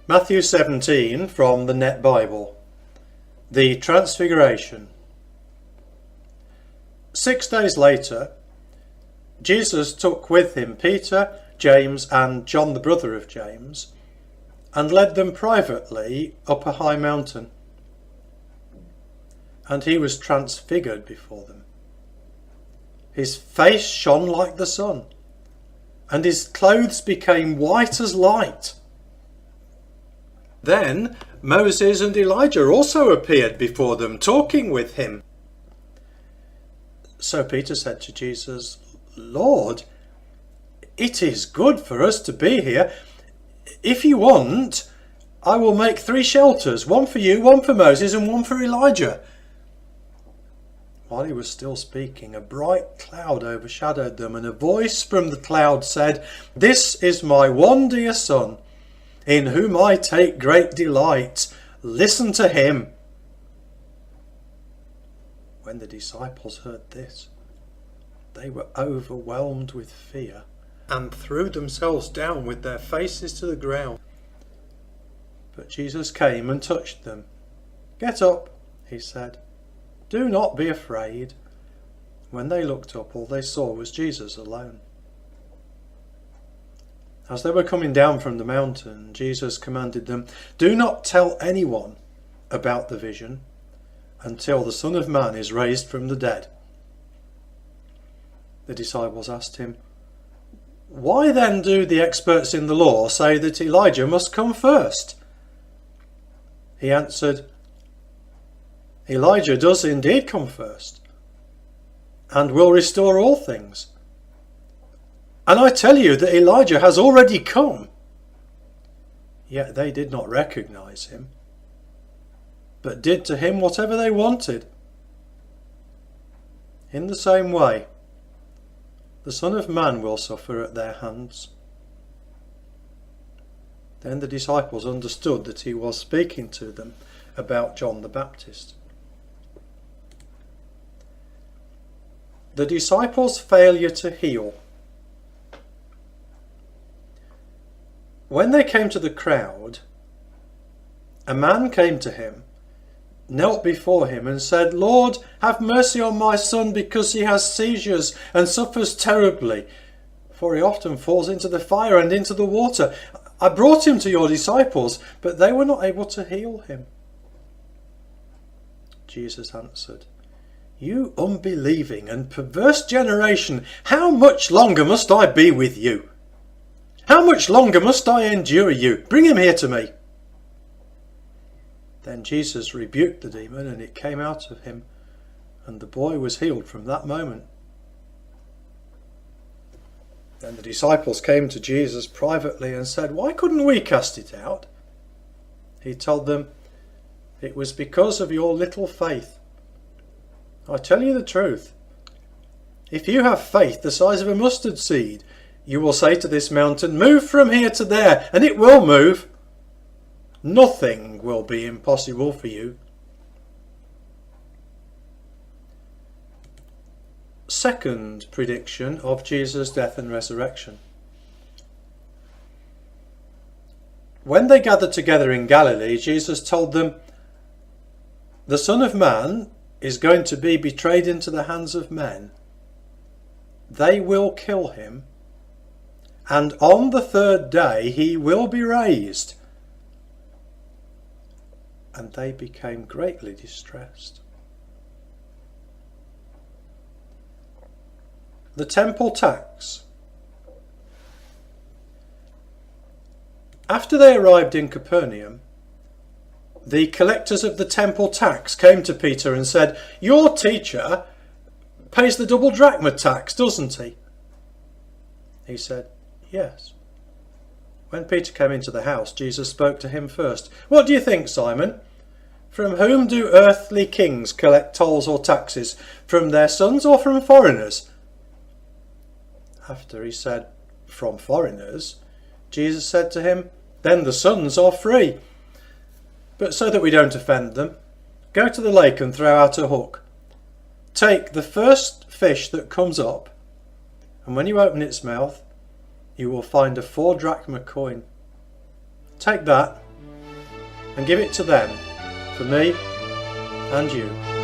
Matthew 17 from the Net Bible. The Transfiguration. 6 days later, Jesus took with him Peter, James and John the brother of James, and led them privately up a high mountain. And he was transfigured before them. His face shone like the sun, and his clothes became white as light. Then Moses and Elijah also appeared before them, talking with him. So Peter said to Jesus, "Lord, it is good for us to be here. If you want, I will make 3 shelters, one for you, one for Moses, and one for Elijah." While he was still speaking, a bright cloud overshadowed them, and a voice from the cloud said, "This is my one dear son, in whom I take great delight. Listen to him." When the disciples heard this, they were overwhelmed with fear and threw themselves down with their faces to the ground. But Jesus came and touched them. "Get up," he said. "Do not be afraid." When they looked up, all they saw was Jesus alone. As they were coming down from the mountain, Jesus commanded them, "Do not tell anyone about the vision until the Son of Man is raised from the dead." The disciples asked him, "Why then do the experts in the law say that Elijah must come first?" He answered, "Elijah does indeed come first, and will restore all things. And I tell you that Elijah has already come." Yet they did not recognize him, but did to him whatever they wanted. In the same way, the Son of Man will suffer at their hands. Then the disciples understood that he was speaking to them about John the Baptist. The disciples' failure to heal. When they came to the crowd, a man came to him, knelt before him and said, "Lord, have mercy on my son, because he has seizures and suffers terribly, for he often falls into the fire and into the water. I brought him to your disciples, but they were not able to heal him." Jesus answered, "You unbelieving and perverse generation, how much longer must I be with you? How much longer must I endure you? Bring him here to me." Then Jesus rebuked the demon, and it came out of him, and the boy was healed from that moment. Then the disciples came to Jesus privately and said, "Why couldn't we cast it out?" He told them, "It was because of your little faith. I tell you the truth. If you have faith the size of a mustard seed, you will say to this mountain, 'Move from here to there,' and it will move. Nothing will be impossible for you." Second prediction of Jesus' death and resurrection. When they gathered together in Galilee, Jesus told them, "The Son of Man is going to be betrayed into the hands of men. They will kill him, and on the 3rd day he will be raised." And they became greatly distressed. The temple tax. After they arrived in Capernaum, the collectors of the temple tax came to Peter and said, "Your teacher pays the double drachma tax, doesn't he?" He said, "Yes." When Peter came into the house, Jesus spoke to him first. "What do you think, Simon? From whom do earthly kings collect tolls or taxes? From their sons or from foreigners?" After he said, "From foreigners," Jesus said to him, "Then the sons are free. But so that we don't offend them, go to the lake and throw out a hook. Take the first fish that comes up, and when you open its mouth, you will find a 4 drachma coin. Take that and give it to them for me and you.